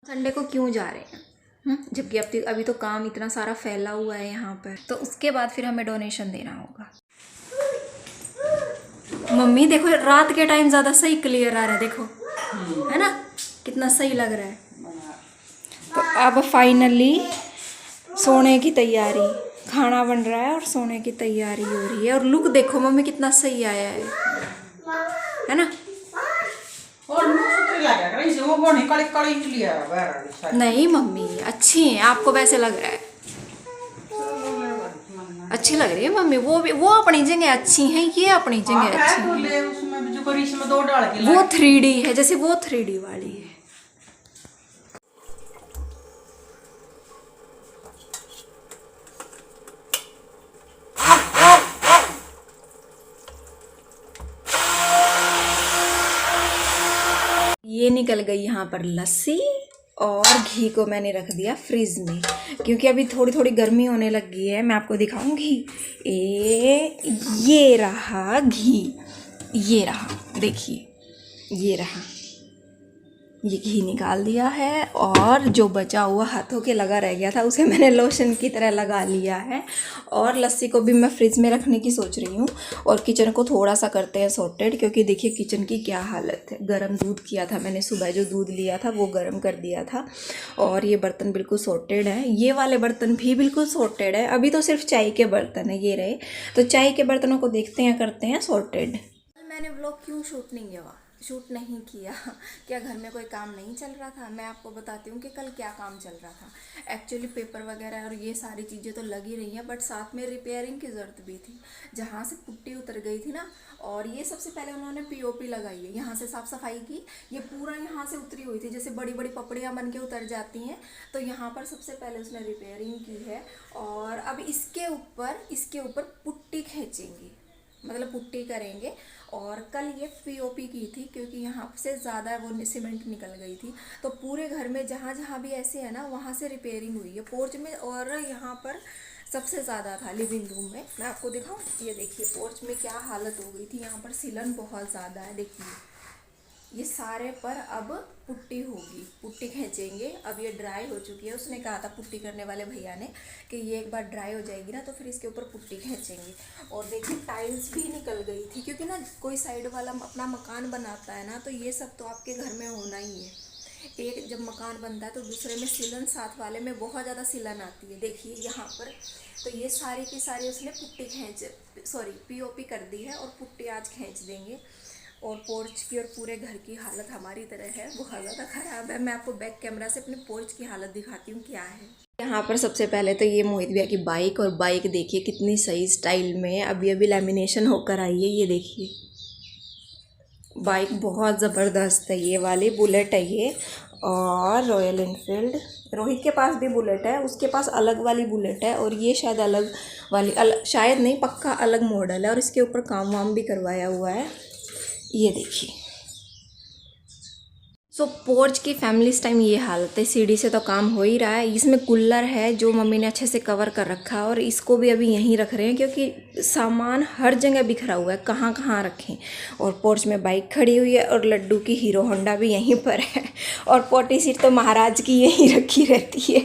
Sunday को क्यों जा रहे हैं जबकि अभी तो काम इतना सारा फैला हुआ है यहाँ पर। तो उसके बाद फिर हमें डोनेशन देना होगा। मम्मी देखो रात के टाइम ज़्यादा सही क्लियर आ रहा है, देखो है ना कितना सही लग रहा है। तो अब फाइनली सोने की तैयारी, खाना बन रहा है और सोने की तैयारी हो रही है। और लुक देखो मम्मी कितना सही आया है ना। नहीं मम्मी अच्छी है, आपको वैसे लग रहा है अच्छी लग रही है मम्मी। वो अपनी जगह अच्छी हैं, ये अपनी जगह अच्छी है। वो 3D है, जैसे वो 3D वाली है। ये निकल गई यहाँ पर लस्सी और घी को मैंने रख दिया फ्रिज में, क्योंकि अभी थोड़ी थोड़ी गर्मी होने लग गई है। मैं आपको दिखाऊंगी। ये रहा घी, ये रहा, देखिए ये रहा, ये घी निकाल दिया है। और जो बचा हुआ हाथों के लगा रह गया था उसे मैंने लोशन की तरह लगा लिया है। और लस्सी को भी मैं फ्रिज में रखने की सोच रही हूँ। और किचन को थोड़ा सा करते हैं सॉर्टेड, क्योंकि देखिए किचन की क्या हालत है। गरम दूध किया था मैंने सुबह, जो दूध लिया था वो गरम कर दिया था। और ये बर्तन बिल्कुल सॉर्टेड है, ये वाले बर्तन भी बिल्कुल सॉर्टेड है। अभी तो सिर्फ चाय के बर्तन है ये रहे। तो चाय के बर्तनों को देखते हैं, करते हैं सॉर्टेड। मैंने व्लॉग क्यों शूट नहीं किया? क्या घर में कोई काम नहीं चल रहा था? मैं आपको बताती हूँ कि कल क्या काम चल रहा था। एक्चुअली पेपर वगैरह और ये सारी चीज़ें तो लगी रही हैं, बट साथ में रिपेयरिंग की ज़रूरत भी थी। जहाँ से पुट्टी उतर गई थी ना, और ये सबसे पहले उन्होंने पीओपी लगाई है। यहाँ से साफ़ सफाई की, ये पूरा यहाँ से उतरी हुई थी, जैसे बड़ी बड़ी पपड़ियाँ बन के उतर जाती हैं। तो यहाँ पर सबसे पहले उसने रिपेयरिंग की है। और अब इसके ऊपर पुट्टी खींचेंगे, मतलब पुट्टी करेंगे। और कल ये पीओपी की थी, क्योंकि यहाँ से ज़्यादा वो सीमेंट निकल गई थी। तो पूरे घर में जहाँ जहाँ भी ऐसे है ना, वहाँ से रिपेयरिंग हुई है। पोर्च में और यहाँ पर सबसे ज़्यादा था लिविंग रूम में। मैं आपको दिखाऊँ, ये देखिए पोर्च में क्या हालत हो गई थी। यहाँ पर सीलन बहुत ज़्यादा है, देखिए ये सारे पर अब पुट्टी होगी, पुट्टी खींचेंगे। अब ये ड्राई हो चुकी है। उसने कहा था पुट्टी करने वाले भैया ने कि ये एक बार ड्राई हो जाएगी ना तो फिर इसके ऊपर पुट्टी खींचेंगे। और देखिए टाइल्स भी निकल गई थी, क्योंकि ना कोई साइड वाला अपना मकान बनाता है ना, तो ये सब तो आपके घर में होना ही है। एक जब मकान बनता है तो दूसरे में सिलन, साथ वाले में बहुत ज़्यादा सिलन आती है। देखिए यहाँ पर तो ये सारी की सारी उसने पुट्टी पीओपी कर दी है, और पुट्टी आज खींच देंगे। और पोर्च की और पूरे घर की हालत हमारी तरह है, बहुत ज़्यादा ख़राब है। मैं आपको बैक कैमरा से अपने पोर्च की हालत दिखाती हूँ क्या है। यहाँ पर सबसे पहले तो ये मोहित भैया की बाइक, और बाइक देखिए कितनी सही स्टाइल में अभी लैमिनेशन होकर आई है। ये देखिए बाइक बहुत ज़बरदस्त है, ये वाली बुलेट है ये। और रॉयल इनफील्ड, रोहित के पास भी बुलेट है, उसके पास अलग वाली बुलेट है। और ये शायद अलग वाली, शायद नहीं पक्का अलग मॉडल है। और इसके ऊपर काम वाम भी करवाया हुआ है, ये देखिए। सो पोर्च की फैमिली इस टाइम ये हालत है। सीढ़ी से तो काम हो ही रहा है। इसमें कूलर है जो मम्मी ने अच्छे से कवर कर रखा है, और इसको भी अभी यहीं रख रहे हैं, क्योंकि सामान हर जगह बिखरा हुआ है, कहाँ कहाँ रखें। और पोर्च में बाइक खड़ी हुई है, और लड्डू की हीरो होंडा भी यहीं पर है। और पोटी सीट तो महाराज की यहीं रखी रहती है।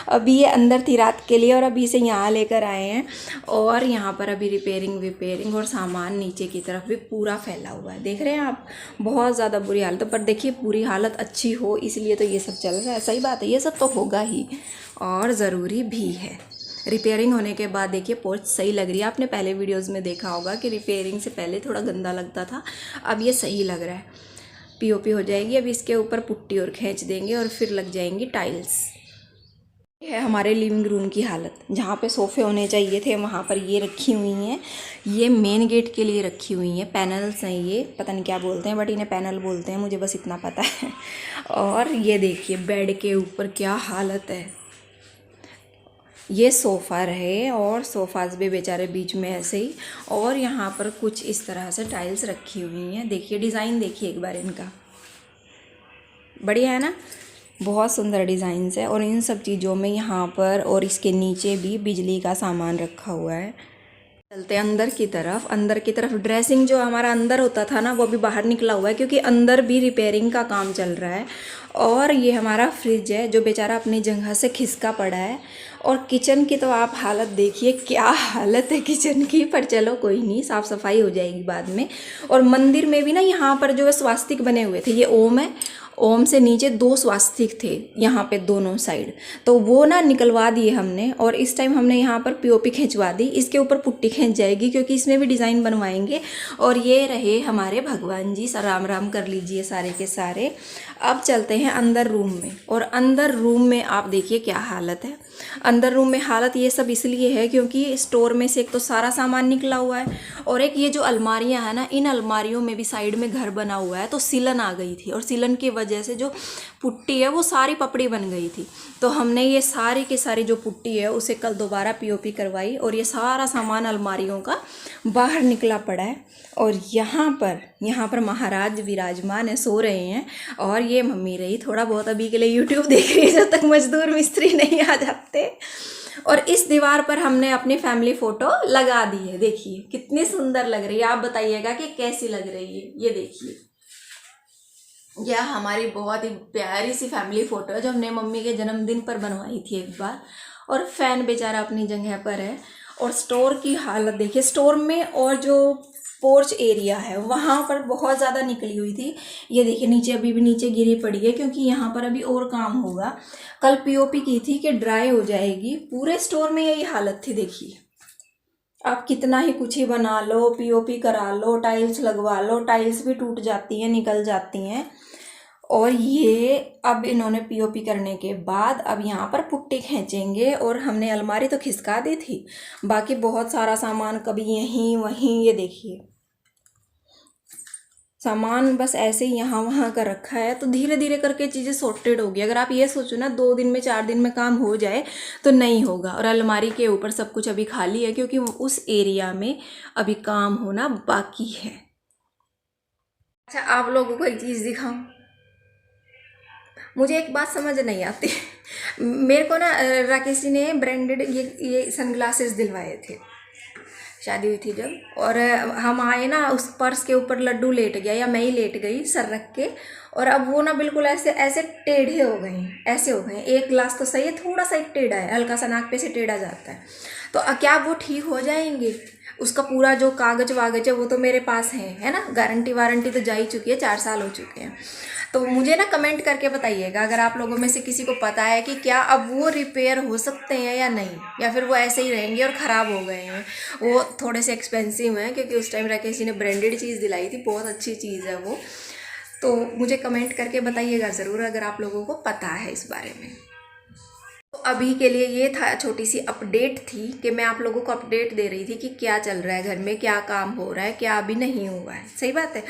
अभी ये अंदर थी रात के लिए, और अभी इसे यहाँ लेकर आए हैं। और यहाँ पर अभी रिपेयरिंग और सामान नीचे की तरफ भी पूरा फैला हुआ है, देख रहे हैं आप। बहुत ज़्यादा बुरी हालत है, पर देखिए पूरी हालत अच्छी हो इसलिए तो ये सब चल रहा है। सही बात है, ये सब तो होगा ही, और ज़रूरी भी है। रिपेयरिंग होने के बाद देखिए पोर्च सही लग रही है। आपने पहले वीडियोस में देखा होगा कि रिपेयरिंग से पहले थोड़ा गंदा लगता था, अब ये सही लग रहा है। पीओपी हो जाएगी, अब इसके ऊपर पुट्टी और खींच देंगे, और फिर लग जाएंगी टाइल्स। है हमारे लिविंग रूम की हालत। जहाँ पे सोफ़े होने चाहिए थे वहाँ पर ये रखी हुई हैं। ये मेन गेट के लिए रखी हुई हैं, पैनल्स हैं, ये पता नहीं क्या बोलते हैं, बट इन्हें पैनल बोलते हैं, मुझे बस इतना पता है। और ये देखिए बेड के ऊपर क्या हालत है। ये सोफ़ा रहे, और सोफ़ाज भी बेचारे बीच में ऐसे ही। और यहाँ पर कुछ इस तरह से टाइल्स रखी हुई हैं। देखिए डिज़ाइन देखिए एक बार इनका, बढ़िया है ना, बहुत सुंदर डिज़ाइंस है। और इन सब चीज़ों में यहाँ पर और इसके नीचे भी बिजली का सामान रखा हुआ है। चलते हैं अंदर की तरफ। अंदर की तरफ ड्रेसिंग जो हमारा अंदर होता था ना वो अभी बाहर निकला हुआ है, क्योंकि अंदर भी रिपेयरिंग का काम चल रहा है। और ये हमारा फ्रिज है जो बेचारा अपनी जगह से खिसका पड़ा है। और किचन की तो आप हालत देखिए, क्या हालत है किचन की। पर चलो कोई नहीं, साफ़ सफाई हो जाएगी बाद में। और मंदिर में भी ना यहाँ पर जो है स्वास्तिक बने हुए थे, ये ओम है, ओम से नीचे 2 स्वास्तिक थे यहाँ पे दोनों साइड, तो वो ना निकलवा दिए हमने। और इस टाइम हमने यहाँ पर पीओपी खिंचवा दी, इसके ऊपर पुट्टी खींच जाएगी क्योंकि इसमें भी डिज़ाइन बनवाएंगे। और ये रहे हमारे भगवान जी, राम राम कर लीजिए सारे के सारे। अब चलते हैं अंदर रूम में। और अंदर रूम में आप देखिए क्या हालत है। अंदर रूम में हालत ये सब इसलिए है क्योंकि स्टोर में से एक तो सारा सामान निकला हुआ है, और एक ये जो अलमारियां हैं ना, इन अलमारियों में भी साइड में घर बना हुआ है, तो सीलन आ गई थी। और सीलन की वजह से जो पुट्टी है वो सारी पपड़ी बन गई थी। तो हमने ये सारी की सारी जो पुट्टी है उसे कल दोबारा पीओपी करवाई, और ये सारा सामान अलमारियों का बाहर निकला पड़ा है। और यहाँ पर महाराज विराजमान है, सो रहे हैं। और ये मम्मी रही थोड़ा बहुत अभी के लिए यूट्यूब देख रही है, जब तक मजदूर मिस्त्री नहीं आ जाते। और इस दीवार पर हमने अपनी फैमिली फ़ोटो लगा दी है, देखिए कितनी सुंदर लग रही है। आप बताइएगा कि कैसी लग रही है। ये देखिए, यह हमारी बहुत ही प्यारी सी फैमिली फ़ोटो है जो हमने मम्मी के जन्मदिन पर बनवाई थी एक बार। और फ़ैन बेचारा अपनी जगह पर है। और स्टोर की हालत देखिए, स्टोर में और जो पोर्च एरिया है वहाँ पर बहुत ज़्यादा निकली हुई थी। ये देखिए नीचे अभी भी नीचे गिरी पड़ी है, क्योंकि यहाँ पर अभी और काम होगा। कल पीओपी की थी कि ड्राई हो जाएगी। पूरे स्टोर में यही हालत थी। देखिए आप कितना ही कुछ ही बना लो, पीओपी करा लो, टाइल्स लगवा लो, टाइल्स भी टूट जाती हैं, निकल जाती हैं। और ये अब इन्होंने पीओपी करने के बाद अब यहाँ पर पुट्टी खींचेंगे। और हमने अलमारी तो खिसका दी थी, बाकी बहुत सारा सामान कभी यहीं वहीं, ये देखिए सामान बस ऐसे ही यहाँ वहाँ का रखा है। तो धीरे धीरे करके चीज़ें सॉर्टेड होगी। अगर आप ये सोचो ना 2 दिन में 4 दिन में काम हो जाए तो नहीं होगा। और अलमारी के ऊपर सब कुछ अभी खाली है क्योंकि उस एरिया में अभी काम होना बाकी है। अच्छा, आप लोगों को एक चीज़ दिखाऊं, मुझे एक बात समझ नहीं आती। मेरे को ना राकेश जी ने ब्रांडेड ये सनग्लासेस दिलवाए थे, शादी हुई थी जब। और हम आए ना, उस पर्स के ऊपर लड्डू लेट गया, या मैं ही लेट गई सर रख के। और अब वो ना बिल्कुल ऐसे ऐसे टेढ़े हो गए, ऐसे हो गए। एक ग्लास तो सही है, थोड़ा सा एक टेढ़ा है, हल्का सा नाक पे से टेढ़ा जाता है। तो क्या वो ठीक हो जाएंगे? उसका पूरा जो कागज वागज है वो तो मेरे पास है ना। गारंटी वारंटी तो जा ही चुकी है, 4 साल हो चुके हैं। तो मुझे ना कमेंट करके बताइएगा अगर आप लोगों में से किसी को पता है कि क्या अब वो रिपेयर हो सकते हैं या नहीं, या फिर वो ऐसे ही रहेंगे और ख़राब हो गए हैं। वो थोड़े से एक्सपेंसिव हैं क्योंकि उस टाइम राकेश जी ने ब्रांडेड चीज़ दिलाई थी, बहुत अच्छी चीज़ है वो। तो मुझे कमेंट करके बताइएगा ज़रूर अगर आप लोगों को पता है इस बारे में। तो अभी के लिए ये था, छोटी सी अपडेट थी कि मैं आप लोगों को अपडेट दे रही थी कि क्या चल रहा है घर में, क्या काम हो रहा है, क्या अभी नहीं हुआ है। सही बात है।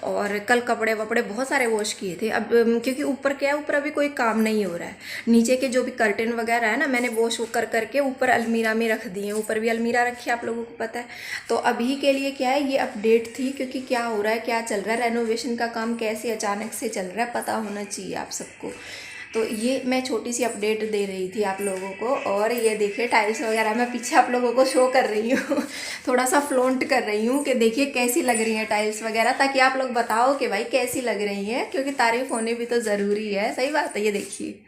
और कल कपड़े वपड़े बहुत सारे वॉश किए थे। अब क्योंकि ऊपर क्या है, ऊपर अभी कोई काम नहीं हो रहा है। नीचे के जो भी कर्टन वगैरह है ना, मैंने वॉश कर करके ऊपर अलमीरा में रख दिए हैं। ऊपर भी अलमीरा रखी है, आप लोगों को पता है। तो अभी के लिए क्या है, ये अपडेट थी क्योंकि क्या हो रहा है, क्या चल रहा है, रेनोवेशन का काम कैसे अचानक से चल रहा है, पता होना चाहिए आप सबको। तो ये मैं छोटी सी अपडेट दे रही थी आप लोगों को। और ये देखिए टाइल्स वगैरह मैं पीछे आप लोगों को शो कर रही हूँ। थोड़ा सा फ्लॉन्ट कर रही हूँ कि देखिए कैसी लग रही हैं टाइल्स वगैरह, ताकि आप लोग बताओ कि भाई कैसी लग रही हैं, क्योंकि तारीफ होनी भी तो ज़रूरी है। सही बात है। ये देखिए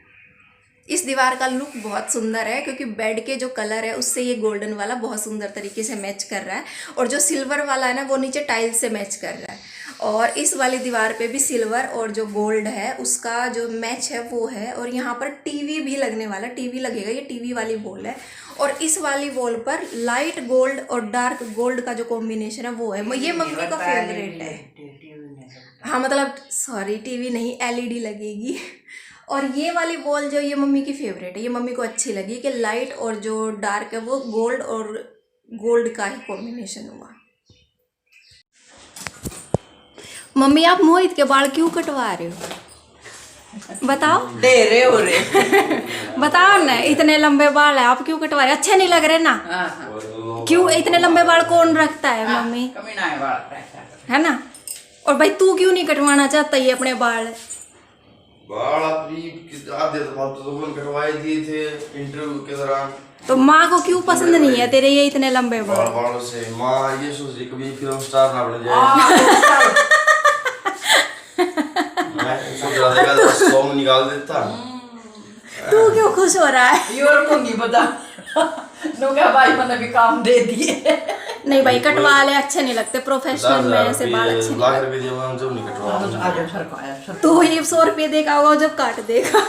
इस दीवार का लुक बहुत सुंदर है क्योंकि बेड के जो कलर है उससे ये गोल्डन वाला बहुत सुंदर तरीके से मैच कर रहा है। और जो सिल्वर वाला है ना वो नीचे टाइल्स से मैच कर रहा है। और इस वाली दीवार पे भी सिल्वर और जो गोल्ड है उसका जो मैच है वो है। और यहाँ पर टीवी भी लगने वाला, टीवी लगेगा, ये टीवी वाली वॉल है। और इस वाली वॉल पर लाइट गोल्ड और डार्क गोल्ड का जो कॉम्बिनेशन है वो है। ये मम्मी का फेवरेट है। हाँ मतलब सॉरी, टीवी नहीं, एलईडी लगेगी। और ये वाली वॉल जो ये मम्मी की फेवरेट है, ये मम्मी को अच्छी लगी कि लाइट और जो डार्क है वो गोल्ड और गोल्ड का ही कॉम्बिनेशन हुआ। मम्मी आप मोहित के बाल क्यों कटवा रहे हो? बताओ। दे रहे हो रे। बताओ ना, इतने लंबे बाल है, आप क्यों कटवा रहे? अच्छे नहीं लग रहे ना? क्यों इतने लंबे बाल कौन रखता है मम्मी? कमीना है ना? और भाई तू क्यों नहीं कटवाना चाहता ये अपने बाल? बाल अपनी आधे तो फालतू तो फोन कटवाए दिए थे इंटरव्यू के दौरान। तो माँ को क्यों पसंद नहीं है तेरे ये इतने लंबे बाल? बालों से माँ ये सोच रही कभी फिल्म स्टार ना बन जाए। मैं सोच रहा था कि सॉन्ग निकाल देता। तू क्यों खुश हो रहा है? ये और को नहीं पता। नोगा भाई मैंने भी काम दे दिए। नहीं भाई कटवा ले, अच्छे नहीं लगते प्रोफेशनल में ऐसे बाल अच्छे नहीं लाख रुपए दिए हम जब नहीं कटवा। आज सर को आया सर। तू ये 100 रुपये देगा होगा जब काट देगा।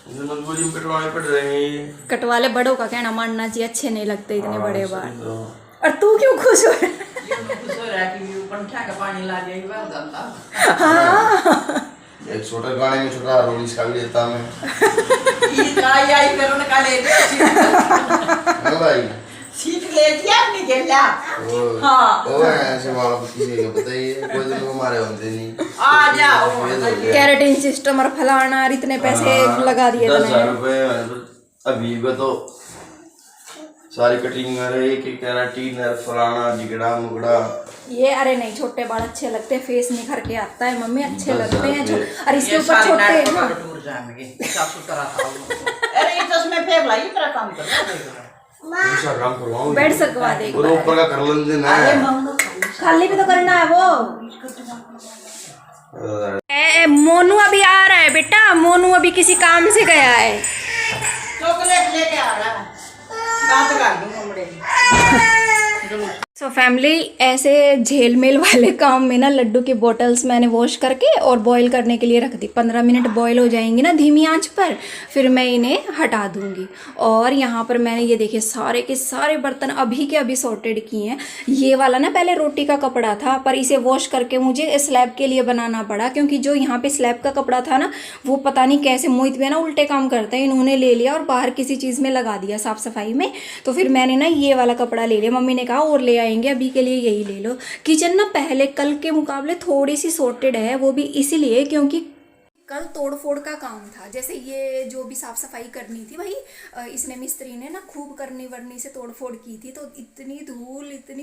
मजबूरी में कटवाने पड़ रहे हैं। कटवा ले, बड़ों का कहना मानना चाहिए, अच्छे नहीं लगते इतने बड़े बाल। तो और तू क्यों खुश हो रहा है? खुश हो रहा है कि पंठा का पानी ला दिया बात जानता। एक छोटा गाने में छोटा रोल इसका भी लेता मैं। ये आई करो ना काले हेलो भाई सीट ले दिया अपनी गेला। हाँ ओ ऐसे वाला किसी को पता ही है, कोई दिन को मारे होते नहीं। आ जाओ कैरेटिन सिस्टम और फलाना और इतने पैसे लगा दिए 10,000 रुपए अभी भी तो सारी कटिंग रही कि कैराटीन है फलाना जिगड़ा मुगड़ा। ये अरे नहीं, छोटे बाल अच्छे लगते हैं, फेस निखर के आता है मम्मी, अच्छे 10,000 लगते हैं। रुपए। और इसके ऊपर छोटे हाँ। टूर जाएंगे सासू तरह था। अरे ये चश्मे फेर लाई तेरा काम कर रहा दूसरा काम करवाऊं बेड सकवा दे और ऊपर का कर लेंगे ना। खाली भी तो करना है वो। मोनू अभी आ रहा है बेटा, मोनू अभी किसी काम से गया है। चॉकलेट लेके आ रहा है, दांत काट दूंगा मुड़े। सो फैमिली, ऐसे झेलमेल वाले काम में ना लड्डू की बोतल्स मैंने वॉश करके और बॉईल करने के लिए रख दी। 15 मिनट बॉईल हो जाएंगी ना धीमी आंच पर, फिर मैं इन्हें हटा दूंगी। और यहाँ पर मैंने ये देखिए सारे के सारे बर्तन अभी के अभी सॉर्टेड किए हैं। ये वाला ना पहले रोटी का कपड़ा था, पर इसे वॉश करके मुझे स्लैब के लिए बनाना पड़ा, क्योंकि जो यहाँ पे स्लैब का कपड़ा था ना वो पता नहीं कैसे मोहित भी ना उल्टे काम करते हैं, इन्होंने ले लिया और बाहर किसी चीज़ में लगा दिया साफ़ सफाई में। तो फिर मैंने ना ये वाला कपड़ा ले लिया। मम्मी ने कहा और ले आएंगे, अभी के लिए यही ले लो। किचन ना पहले कल के मुकाबले थोड़ी सी सॉर्टेड है, वो भी इसीलिए क्योंकि कल तोड़ फोड़ का काम था। जैसे ये जो भी साफ सफाई करनी थी भाई, इसने मिस्त्री ने ना खूब करनी वरनी से तोड़ फोड़ की थी, तो इतनी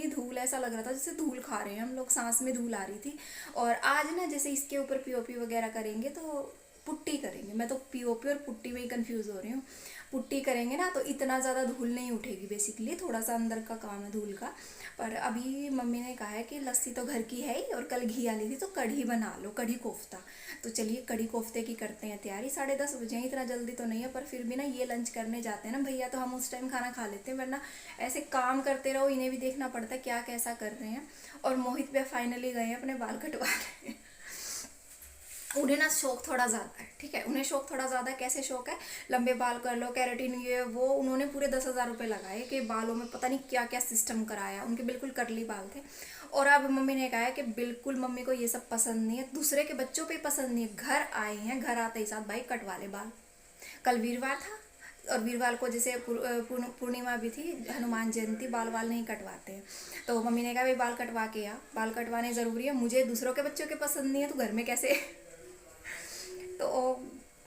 धूल ऐसा लग रहा था जैसे धूल खा रहे हैं हम लोग, सांस में धूल आ रही थी। और आज ना जैसे इसके ऊपर पीओपी वगैरह करेंगे तो पुट्टी करेंगे, मैं तो पीओपी और पुट्टी में ही कंफ्यूज हो रही हूँ। पुट्टी करेंगे ना तो इतना ज़्यादा धूल नहीं उठेगी, बेसिकली थोड़ा सा अंदर का काम है धूल का। पर अभी मम्मी ने कहा है कि लस्सी तो घर की है ही, और कल घी आली थी तो कढ़ी बना लो, कढ़ी कोफ्ता। तो चलिए कढ़ी कोफ्ते की करते हैं तैयारी। 10:30 बजे, इतना जल्दी तो नहीं है, पर फिर भी ना ये लंच करने जाते हैं ना भैया, तो हम उस टाइम खाना खा लेते हैं, वरना ऐसे काम करते रहो, इन्हें भी देखना पड़ता है क्या कैसा कर रहे हैं। और मोहित भैया फाइनली गए हैं अपने बाल कटवाने। उन्हें ना शौक थोड़ा ज़्यादा है, ठीक है, उन्हें शौक थोड़ा ज़्यादा है। कैसे शौक है? लंबे बाल कर लो, कैरेटिन ये वो। उन्होंने पूरे 10,000 रुपये लगाए कि बालों में पता नहीं क्या क्या सिस्टम कराया। उनके बिल्कुल करली बाल थे। और अब मम्मी ने कहा है कि बिल्कुल मम्मी को ये सब पसंद नहीं है, दूसरे के बच्चों पे पसंद नहीं है। घर आए हैं, घर आते ही साथ भाई कटवा ले बाल। कल वीरवार था और वीरवार को जैसे पूर्णिमा भी थी, हनुमान जयंती, बाल नहीं कटवाते हैं। तो मम्मी ने कहा भाई बाल कटवा के आ, बाल कटवाने ज़रूरी है। मुझे दूसरों के बच्चों के पसंद नहीं है तो घर में कैसे। तो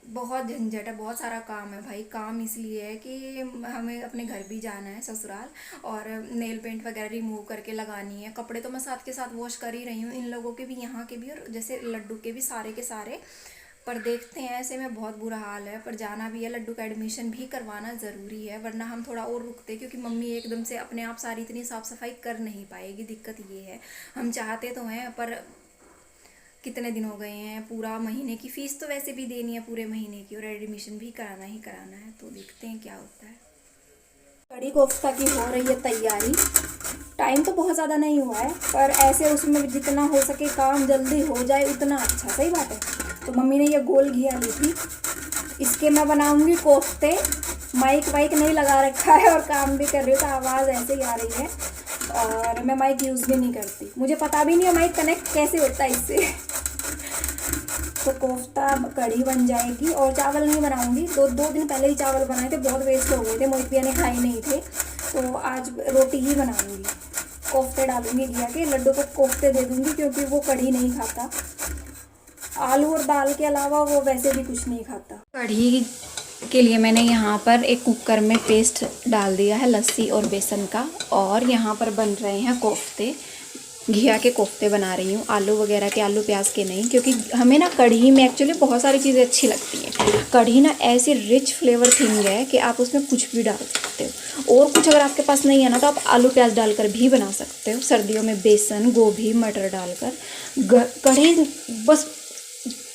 बहुत झंझट है, बहुत सारा काम है भाई। काम इसलिए है कि हमें अपने घर भी जाना है ससुराल, और नेल पेंट वगैरह रिमूव करके लगानी है। कपड़े तो मैं साथ के साथ वॉश कर ही रही हूँ, इन लोगों के भी, यहाँ के भी, और जैसे लड्डू के भी, सारे के सारे। पर देखते हैं, ऐसे में बहुत बुरा हाल है। पर जाना भी है, लड्डू का एडमिशन भी करवाना ज़रूरी है, वरना हम थोड़ा और रुकते, क्योंकि मम्मी एकदम से अपने आप सारी इतनी साफ़ सफाई कर नहीं पाएगी। दिक्कत ये है, हम चाहते तो हैं पर कितने दिन हो गए हैं, पूरा महीने की फ़ीस तो वैसे भी देनी है पूरे महीने की, और एडमिशन भी कराना ही कराना है। तो देखते हैं क्या होता है। कढ़ी कोफ्ता की हो रही है तैयारी। टाइम तो बहुत ज़्यादा नहीं हुआ है, पर ऐसे उसमें जितना हो सके काम जल्दी हो जाए उतना अच्छा। सही बात है। तो मम्मी ने ये गोल घिया ली थी, इसके मैं बनाऊंगी कोफ्ते। माइक वाइक नहीं लगा रखा है और काम भी कर रही हूँ, तो आवाज़ ऐसे ही आ रही है। और मैं माइक यूज़ भी नहीं करती, मुझे पता भी नहीं है माइक कनेक्ट कैसे होता है इससे। तो कोफ्ता कढ़ी बन जाएगी, और चावल नहीं बनाऊंगी। दो दिन पहले ही चावल बनाए थे, बहुत वेस्ट हो गए थे, मोहित भैया ने खाए नहीं थे, तो आज रोटी ही बनाऊंगी। कोफ्ते डालूंगी घिया के, लड्डू को कोफ्ते दे दूंगी क्योंकि वो कढ़ी नहीं खाता। आलू और दाल के अलावा वो वैसे भी कुछ नहीं खाता। कढ़ी के लिए मैंने यहाँ पर एक कुकर में पेस्ट डाल दिया है लस्सी और बेसन का, और यहाँ पर बन रहे हैं कोफ्ते। घिया के कोफ्ते बना रही हूँ, आलू वगैरह के, आलू प्याज के नहीं, क्योंकि हमें ना कढ़ी में एक्चुअली बहुत सारी चीज़ें अच्छी लगती हैं। कढ़ी ना ऐसी रिच फ्लेवर थिंग है कि आप उसमें कुछ भी डाल सकते हो, और कुछ अगर आपके पास नहीं है ना तो आप आलू प्याज डालकर भी बना सकते हो। सर्दियों में बेसन, गोभी, मटर डालकर कढ़ी, बस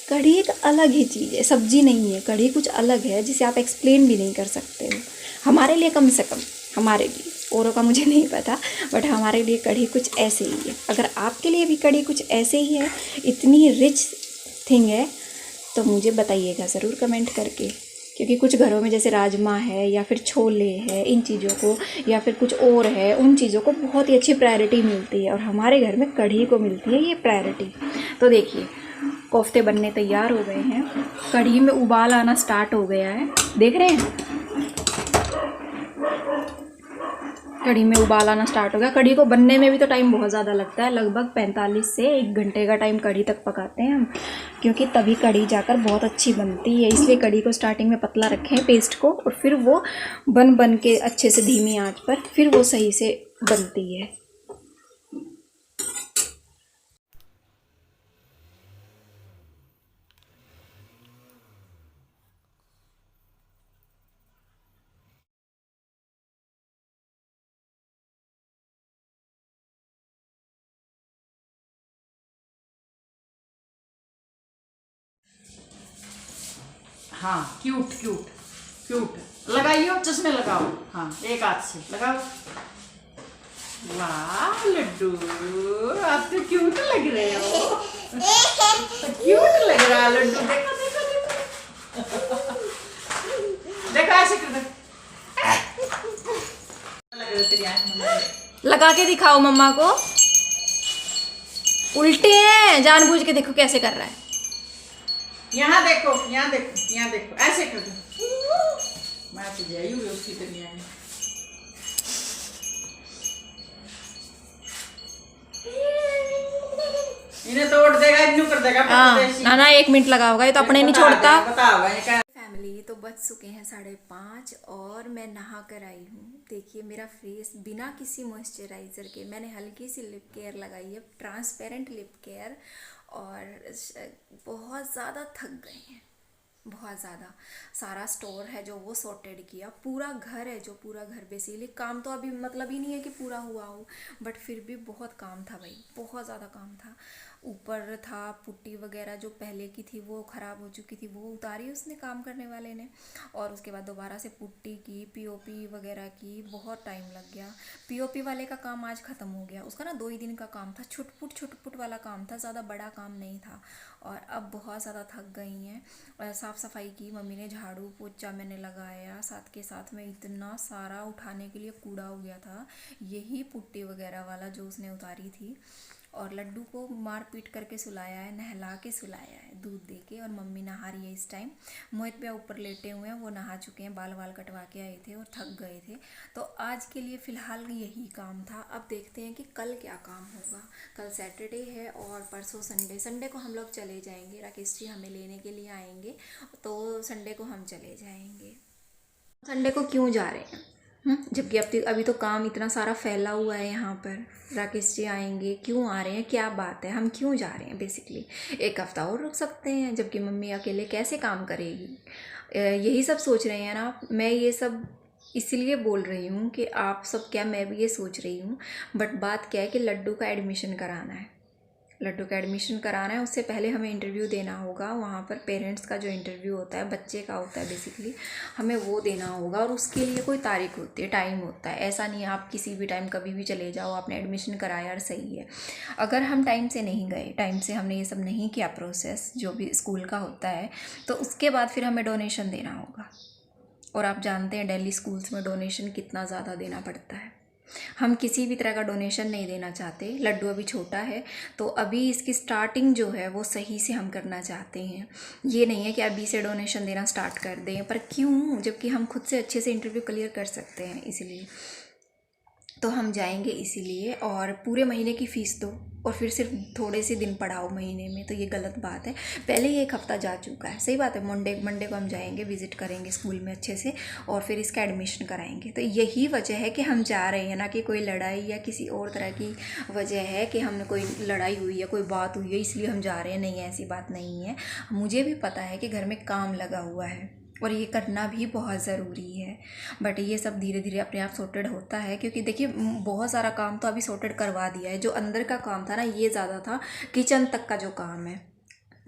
कढ़ी एक अलग ही चीज़ है, सब्जी नहीं है, कढ़ी कुछ अलग है जिसे आप एक्सप्लेन भी नहीं कर सकते हो। हमारे लिए, कम से कम हमारे लिए, औरों का मुझे नहीं पता, बट हमारे लिए कढ़ी कुछ ऐसे ही है। अगर आपके लिए भी कढ़ी कुछ ऐसे ही है, इतनी रिच थिंग है, तो मुझे बताइएगा ज़रूर कमेंट करके। क्योंकि कुछ घरों में जैसे राजमा है या फिर छोले है, इन चीज़ों को, या फिर कुछ और है, उन चीज़ों को बहुत ही अच्छी प्रायोरिटी मिलती है, और हमारे घर में कढ़ी को मिलती है ये प्रायोरिटी। तो देखिए, कोफ्ते बनने तैयार हो गए हैं, कढ़ी में उबाल आना स्टार्ट हो गया है, देख रहे हैं, कढ़ी में उबाल आना स्टार्ट हो गया। कढ़ी को बनने में भी तो टाइम बहुत ज़्यादा लगता है, लगभग 45 से 1 घंटे का टाइम कढ़ी तक पकाते हैं हम, क्योंकि तभी कढ़ी जाकर बहुत अच्छी बनती है। इसलिए कढ़ी को स्टार्टिंग में पतला रखें पेस्ट को, और फिर वो बन के अच्छे से धीमी आंच पर फिर वो सही से बनती है। हाँ, क्यूट क्यूट क्यूट। लगाइयो, चश्मे लगाओ। हाँ, एक हाथ से लगाओ। वाह लड्डू, आप तो क्यूट लग रहे हो। क्यूट लग रहा है लड्डू, देखो देखो देखो। देखो ऐसे कर दे। लग रहा तेरी आँख में। लगा के दिखाओ मम्मा को। उल्टे हैं, जानबूझ के देखो कैसे कर रहा है। यहाँ देखो, यहाँ देखो, यहाँ देखो, ऐसे कर दो। मैं तो जाई हुई उसकी दुनिया में। इन्हें तोड़ देगा, इन्नू कर देगा। ना ना 1 मिनट लगा होगा, ये तो अपने नहीं छोड़ता। बताओ ये क्या। फैमिली, तो बज चुके हैं 5:30 और मैं नहा कर आई हूँ। देखिए मेरा फेस बिना किसी मॉइस्चराइज़र के, मैंने हल्की सी लिप केयर लगाई है, ट्रांसपेरेंट लिप केयर, और बहुत ज़्यादा थक गए हैं, बहुत ज़्यादा। सारा स्टोर है जो वो सॉर्टेड किया, पूरा घर है जो, पूरा घर बेसिकली, काम तो अभी मतलब ही नहीं है कि पूरा हुआ हो, बट फिर भी बहुत काम था भाई, बहुत ज़्यादा काम था। ऊपर था पुट्टी वगैरह जो पहले की थी वो ख़राब हो चुकी थी, वो उतारी उसने काम करने वाले ने, और उसके बाद दोबारा से पुट्टी की, पीओपी वगैरह की, बहुत टाइम लग गया। पीओपी वाले का काम आज ख़त्म हो गया, उसका ना 2 ही दिन का काम था, छुटपुट वाला काम था, ज़्यादा बड़ा काम नहीं था। और अब बहुत ज़्यादा थक गई हैं। साफ़ सफाई की मम्मी ने, झाड़ू पोछा मैंने लगाया, साथ के साथ में इतना सारा उठाने के लिए कूड़ा हो गया था, यही पुट्टी वगैरह वाला जो उसने उतारी थी। और लड्डू को मार पीट करके सुलाया है, नहला के सुलाया है दूध दे के, और मम्मी नहा रही है इस टाइम। मोहित भैया ऊपर लेटे हुए हैं, वो नहा चुके हैं, बाल वाल कटवा के आए थे और थक गए थे। तो आज के लिए फ़िलहाल यही काम था। अब देखते हैं कि कल क्या काम होगा। कल सैटरडे है और परसों संडे। संडे को हम लोग चले जाएंगे, राकेश जी हमें लेने के लिए आएंगे, तो संडे को हम चले जाएंगे। संडे को क्यों जा रहे हैं? जबकि अभी तो काम इतना सारा फैला हुआ है यहाँ पर। राकेश जी आएंगे, क्यों आ रहे हैं, क्या बात है, हम क्यों जा रहे हैं? बेसिकली 1 हफ्ता और रुक सकते हैं, जबकि मम्मी अकेले कैसे काम करेगी। यही सब सोच रहे हैं ना। मैं ये सब इसलिए बोल रही हूँ कि आप सब क्या, मैं भी ये सोच रही हूँ, बट बात क्या है कि लड्डू का एडमिशन कराना है। लड्डू का एडमिशन कराना है, उससे पहले हमें इंटरव्यू देना होगा। वहाँ पर पेरेंट्स का जो इंटरव्यू होता है, बच्चे का होता है बेसिकली, हमें वो देना होगा, और उसके लिए कोई तारीख होती है, टाइम होता है। ऐसा नहीं है आप किसी भी टाइम कभी भी चले जाओ, आपने एडमिशन कराया और सही है। अगर हम टाइम से नहीं गए, टाइम से हमने ये सब नहीं किया प्रोसेस जो भी स्कूल का होता है, तो उसके बाद फिर हमें डोनेशन देना होगा। और आप जानते हैं दिल्ली स्कूल्स में डोनेशन कितना ज़्यादा देना पड़ता है। हम किसी भी तरह का डोनेशन नहीं देना चाहते। लड्डू अभी छोटा है, तो अभी इसकी स्टार्टिंग जो है वो सही से हम करना चाहते हैं। ये नहीं है कि अभी से डोनेशन देना स्टार्ट कर दें, पर क्यों, जबकि हम खुद से अच्छे से इंटरव्यू क्लियर कर सकते हैं। इसलिए तो हम जाएंगे इसीलिए, और पूरे महीने की फ़ीस दो और फिर सिर्फ थोड़े से दिन पढ़ाओ महीने में, तो ये गलत बात है। पहले ही एक हफ़्ता जा चुका है, सही बात है। मंडे को हम जाएंगे, विज़िट करेंगे स्कूल में अच्छे से और फिर इसका एडमिशन कराएंगे। तो यही वजह है कि हम जा रहे हैं, ना कि कोई लड़ाई या किसी और तरह की वजह है कि हमने कोई लड़ाई हुई है, कोई बात हुई है इसलिए हम जा रहे हैं। नहीं, ऐसी बात नहीं है। मुझे भी पता है कि घर में काम लगा हुआ है और ये करना भी बहुत ज़रूरी है, बट ये सब धीरे धीरे अपने आप सॉर्टेड होता है। क्योंकि देखिए बहुत सारा काम तो अभी सॉर्टेड करवा दिया है। जो अंदर का काम था ना, ये ज़्यादा था। किचन तक का जो काम है,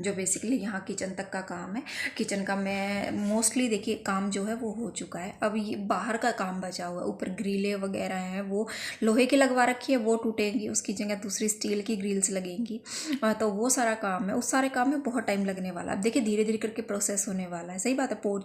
जो बेसिकली यहाँ किचन तक का काम है, किचन का मैं मोस्टली देखिए काम जो है वो हो चुका है। अब ये बाहर का काम बचा हुआ है। ऊपर ग्रिलें वगैरह हैं, वो लोहे की लगवा रखी है, वो टूटेंगी, उसकी जगह दूसरी स्टील की ग्रिल्स लगेंगी। तो वो सारा काम है, उस सारे काम में बहुत टाइम लगने वाला है। अब देखिए धीरे धीरे करके प्रोसेस होने वाला है, सही बात है।